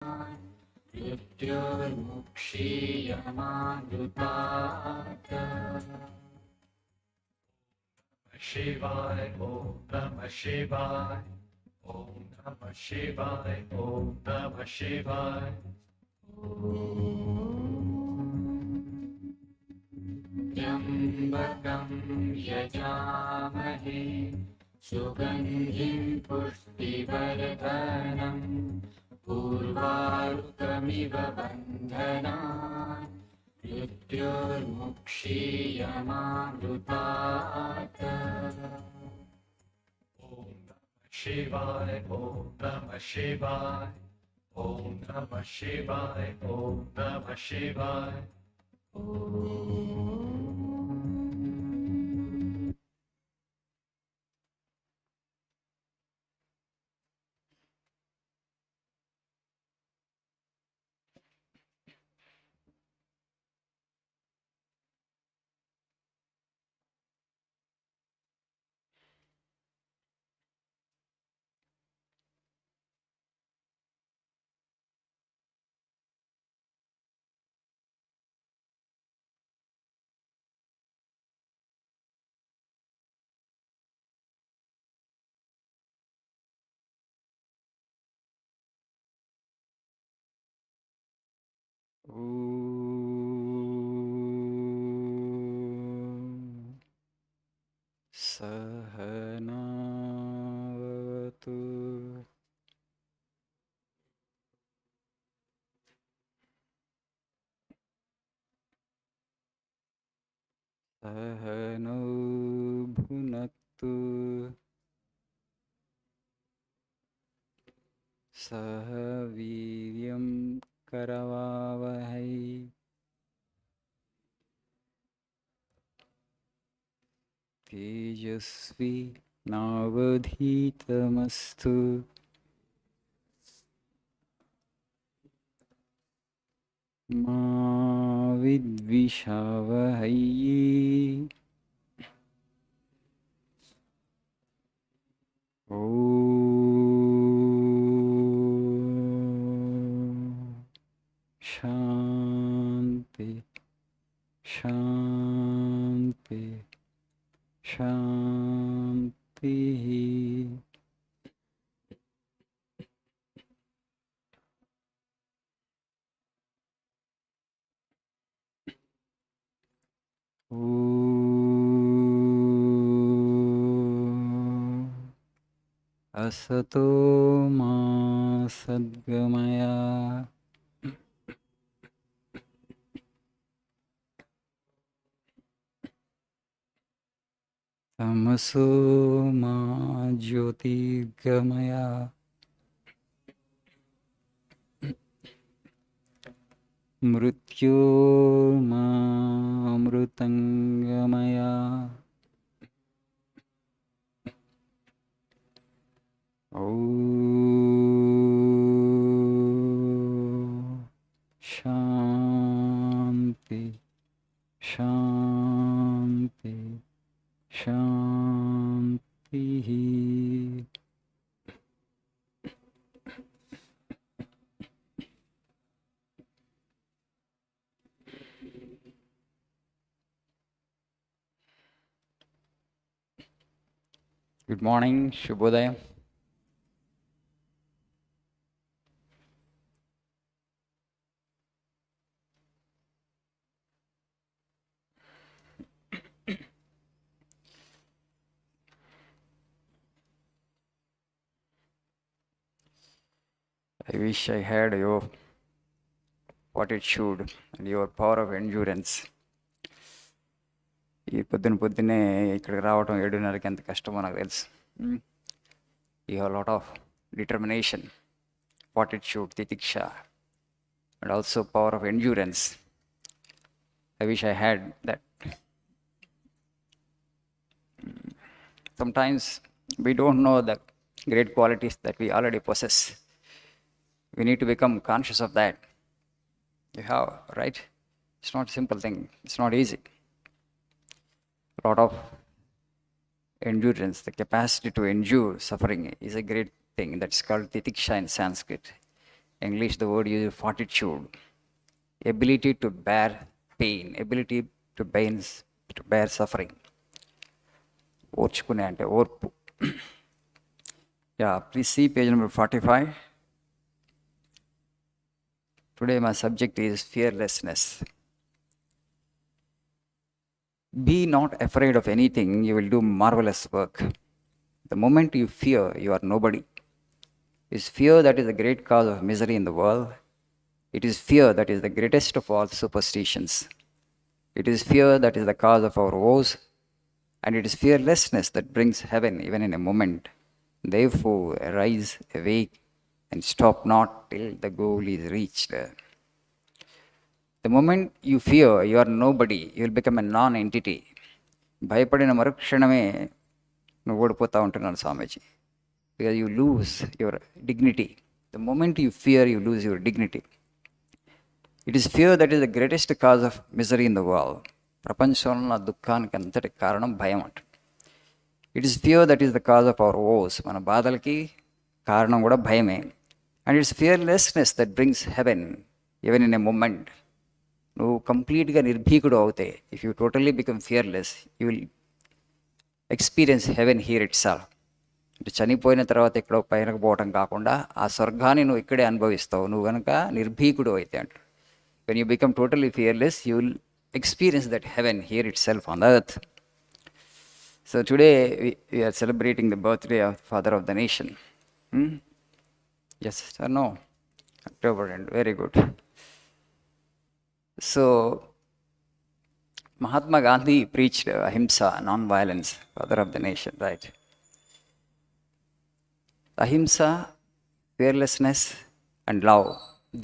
मृत्युर्मुक्षीयमामृतात् Shivaya, Om Namah Shivaya, Om Namah Shivaya, Om Namah Shivaya. Yambakam yajamahe, Sugandhim pushtivardhanam, Urvarukamiva bandhanan, Mrityurmukshiyamamrutat. Om Namah Shivaya, Om Namah Shivaya, Om Namah Shivaya, Om Namah Shivaya. Sahanavatu Sahano bhunaktu Sahaviryam karavavahai Tejasvi navadhitamastu Ma vidvishavahai. Om Shanti Shanti Shanti. Om Asato ma sadgamaya Tamaso ma jyotirgamaya Mrityo ma amrutangamaya. Om Shanti Shanti Shanti. Good morning, Shubhodaya. I wish I had your fortitude and your power of endurance. ఈ పొద్దున్నే ఇక్కడికి రావటం 7:30కి ఎంత కష్టమో నాకు తెలుసు. You have a lot of determination, fortitude, titiksha, and also power of endurance. I wish I had that. Sometimes we don't know the great qualities that we already possess. We need to become conscious of that. You have, right? It's not a simple thing. It's not easy. A lot of endurance, the capacity to endure suffering is a great thing. That's called titiksha in Sanskrit. English, the word used fortitude, ability to bear pain, ability to bear suffering. ఓర్చుకునే అంటే ఓర్పు. Yeah, please see page number 45. Today my subject is fearlessness. Be not afraid of anything, you will do marvelous work. The moment you fear, you are nobody. It is fear that is the great cause of misery in the world. It is fear that is the greatest of all superstitions. It is fear that is the cause of our woes, and it is fearlessness that brings heaven even in a moment. Therefore, arise, awake, and stop not till the goal is reached. The moment you fear, you are nobody. You will become a non-entity. భయపడిన మరుక్షణమే నువ్వు ఓడిపోతూ ఉంటున్నాను స్వామీజీ. Because you lose your dignity. The moment you fear, you lose your dignity. It is fear that is the greatest cause of misery in the world. ప్రపంచంలో నా దుఃఖానికి అంతటి కారణం భయం అంట. It is fear that is the cause of our woes. మన బాధలకి కారణం కూడా భయమే. And it's fearlessness that brings heaven even in a moment. నువ్వు కంప్లీట్గా నిర్భీకుడు అవుతే, if you totally become fearless, you will experience heaven here itself. అంటే చనిపోయిన తర్వాత ఎక్కడో పైనకు పోవటం కాకుండా ఆ స్వర్గాన్ని నువ్వు ఇక్కడే అనుభవిస్తావు నువ్వు కనుక నిర్భీకుడు అయితే అంట. When you become totally fearless, you will experience that heaven here itself on the earth. So today we are celebrating the birthday of Father of the Nation. Yes or no? October end. Very good. So Mahatma Gandhi preached ahimsa, non-violence, Father of the Nation, right? Ahimsa, fearlessness, and love.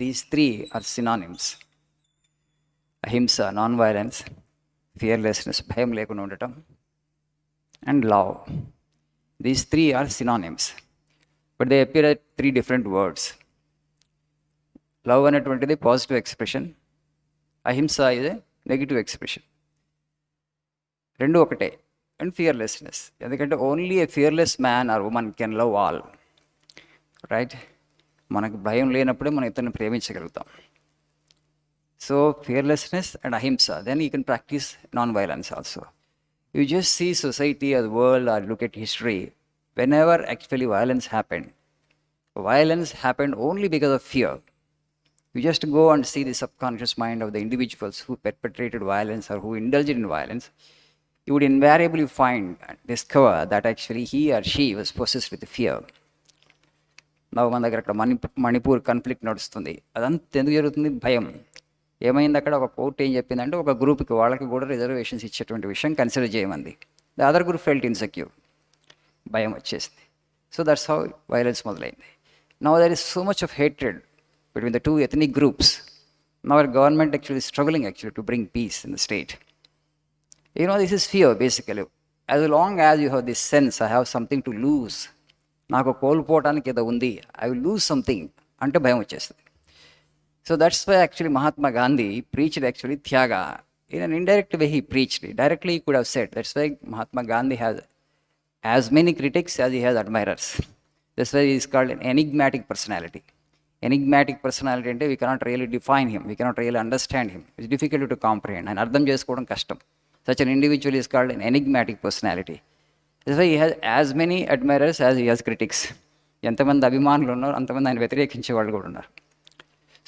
These three are synonyms. Ahimsa, non violence, fearlessness, భయం లేకుండా ఉండటం, and love. These three are synonyms, but they appear at three different words. Love అనేటువంటిది positive expression, ahimsa ఇది negative expression. రెండు ఒకటే. And fearlessness, ఎందుకంటే only a fearless man or women can love all, right? మనకు భయం లేనప్పుడే మనం ఇతరులను ప్రేమించగలుగుతాం. So fearlessness and ahimsa, then you can practice non-violence also. You just see society or the world or look at history. Whenever actually violence happened only because of fear. You just go and see the subconscious mind of the individuals who perpetrated violence or who indulged in violence. You would invariably discover that actually he or she was possessed with fear. Now మన దగ్గర అక్కడ Manipur conflict నడుస్తుంది. అదంతా ఎందుకు జరుగుతుంది? భయం. ఏమైంది అక్కడ? ఒక కోర్టు ఏం చెప్పిందంటే ఒక గ్రూప్కి వాళ్ళకి కూడా రిజర్వేషన్స్ ఇచ్చేటువంటి విషయం కన్సిడర్ చేయమంది. The other group felt insecure, భయం వచ్చేసింది. సో దట్స్ హౌ వైలెన్స్ మొదలైంది. Now there is so much of hatred between the two ethnic groups. Now our government actually struggling actually to bring peace in the state. You know, this is fear basically. As long as you have this sense, I have something to lose, నాకు కోల్పోవటానికి ఏదో ఉంది, I will lose something అంటే భయం వచ్చేస్తుంది. So that's why actually Mahatma Gandhi preached actually Tyaga. In an indirect way he preached. Directly he could have said. That's why Mahatma Gandhi has as many critics as he has admirers. That's why he is called an enigmatic personality. Enigmatic personality ante we cannot really define him. We cannot really understand him. It's difficult to comprehend. And ardham chesukodam kashtam. Such an individual is called an enigmatic personality. That's why he has as many admirers as he has critics. ఎంతమంది అభిమానులు ఉన్నారు అంతమంది ఆయన వ్యతిరేకించే వాళ్ళు కూడా ఉన్నారు.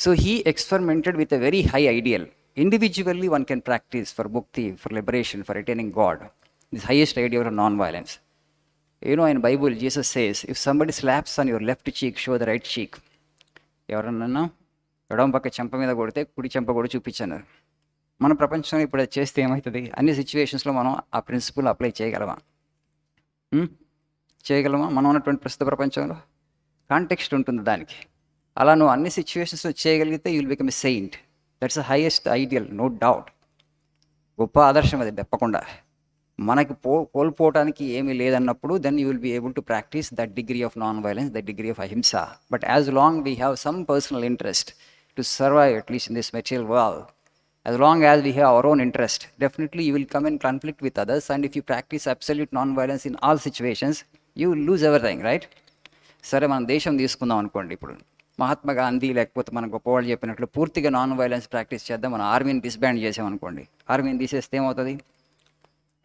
So he experimented with a very high ideal. Individually one can practice for mukti, for liberation, for attaining God. This highest ideal of non-violence. You know, in Bible Jesus says, if somebody slaps on your left cheek, show the right cheek. ఎవరన్నా ఎడమ పక్క చెంప మీద కొడితే కుడి చెంప కూడా చూపించన్నారు. మన ప్రపంచంలో ఇప్పుడు అది చేస్తే ఏమవుతుంది? అన్ని సిచ్యువేషన్స్లో మనం ఆ ప్రిన్సిపల్ అప్లై చేయగలమా? మనం ఉన్నటువంటి ప్రస్తుత ప్రపంచంలో కాంటెక్స్ట్ ఉంటుంది దానికి. అలా నువ్వు అన్ని సిచ్యువేషన్స్లో చేయగలిగితే you will become a saint. That's the highest ideal, no doubt. గొప్ప ఆదర్శం అది తప్పకుండా. మనకి కోల్పోవటానికి ఏమీ లేదన్నప్పుడు then you will be able to practice that degree of non violence, that degree of ahimsa. But as long we have some personal interest to survive at least in this material world, as long as we have our own interest, definitely you will come in conflict with others, and if you practice absolute non-violence in all situations, you will lose everything, right? సరే మనం దేశం తీసుకుందాం అనుకోండి. ఇప్పుడు మహాత్మా గాంధీ లేకపోతే మన గొప్పవాళ్ళు చెప్పినట్లు పూర్తిగా నాన్ వైలెన్స్ ప్రాక్టీస్ చేద్దాం, మన ఆర్మీని డిస్బ్యాండ్ చేసామనుకోండి, ఆర్మీని తీసేస్తే ఏమవుతుంది?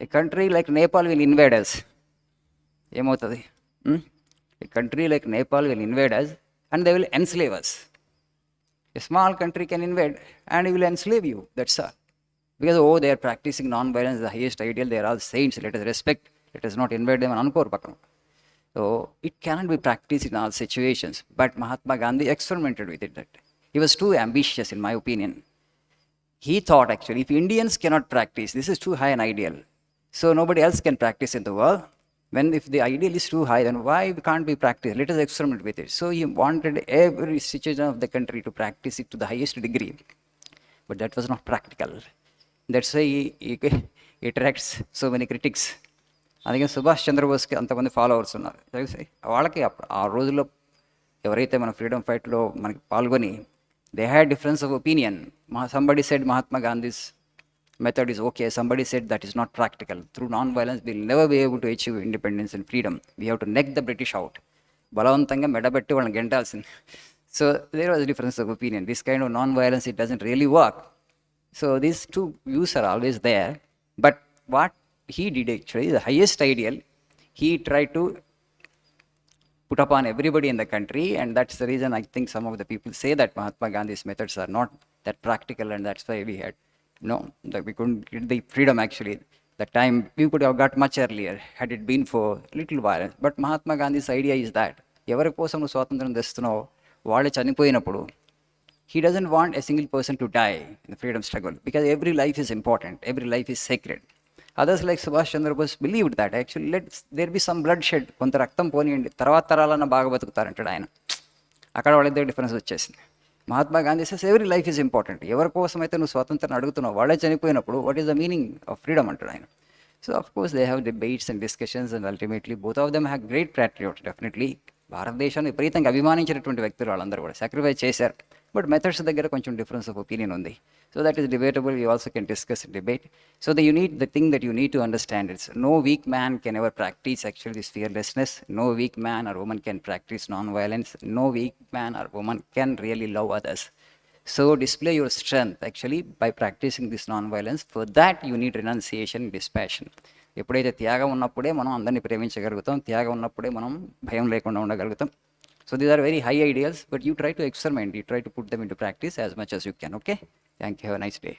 A country like Nepal will invade us. ఏమవుతుంది? A country like Nepal will invade us and they will enslave us. A small country can invade and he will enslave you, that's all. Because they are practicing non-violence, the highest ideal, they are all saints, let us respect, let us not invade them and అనుకోరు పక్కన. So it cannot be practiced in all situations. But Mahatma Gandhi experimented with it. That he was too ambitious, in my opinion. He thought actually, if Indians cannot practice, this is too high an ideal. So nobody else can practice in the world. If the ideal is too high, then why can't we practice? Let us experiment with it. So he wanted every situation of the country to practice it to the highest degree. But that was not practical. That's why he attracts so many critics. అందుకే సుభాష్ చంద్రబోస్కి అంతమంది followers ఉన్నారు. వాళ్ళకి ఆ రోజుల్లో ఎవరైతే మన freedom ఫైట్లో మనకి పాల్గొని they had difference of opinion. Somebody said Mahatma Gandhi's method is okay, somebody said that is not practical. Through non-violence we will never be able to achieve independence and freedom. We have to neck the British out. బలవంతంగా మెడబెట్టి వాళ్ళని గెంటాల్సింది. So there was a difference of opinion. This kind of non-violence, it doesn't really work. So these two views are always there. But what he did actually, the highest ideal, he tried to put upon everybody in the country, and that's the reason I think some of the people say that Mahatma Gandhi's methods are not that practical, and that's why we had that we couldn't get the freedom actually. That time we could have got much earlier had it been for little violence. But Mahatma Gandhi's idea is that ఎవరి కోసం నువ్వు స్వాతంత్రం తెస్తున్నావు వాళ్ళు చనిపోయినప్పుడు he doesn't want a single person to die in the freedom struggle, because every life is important, every life is sacred. Others like Subhash Chandra Bose believed that actually let there be some bloodshed, కొంత రక్తం పోనీయండి, తర్వాత తరాలన్న బాగా బతుకుతారంటాడు ఆయన. అక్కడ వాళ్ళిద్దరు difference వచ్చేసింది. Mahatma Gandhi says every life is important. ఎవరి కోసం అయితే నువ్వు స్వాతంత్రం అడుగుతున్నావు వాళ్ళే చనిపోయినప్పుడు what is the meaning of freedom అంటాడు ఆయన. So of course they have debates and discussions and ultimately both of them have great patriots. Definitely భారతదేశాన్ని విపరీతంగా అభిమానించినటువంటి వ్యక్తులు వాళ్ళందరూ కూడా సాక్రిఫైస్ చేశారు. బట్ మెథడ్స్ దగ్గర కొంచెం డిఫరెన్స్ ఆఫ్ ఒపీనియన్ ఉంది. So that is debatable. You also can discuss debate. So the thing that you need to understand is no weak man can ever practice actually this fearlessness. No weak man or woman can practice non-violence. No weak man or woman can really love others. So display your strength actually by practicing this non-violence. For that you need renunciation, dispassion. ఎప్పుడైతే త్యాగం ఉన్నప్పుడే మనం అందరినీ ప్రేమించగలుగుతాం, త్యాగం ఉన్నప్పుడే మనం భయం లేకుండా ఉండగలుగుతాం. So these are very high ideals, but you try to experiment, you try to put them into practice as much as you can. Okay, thank you, have a nice day.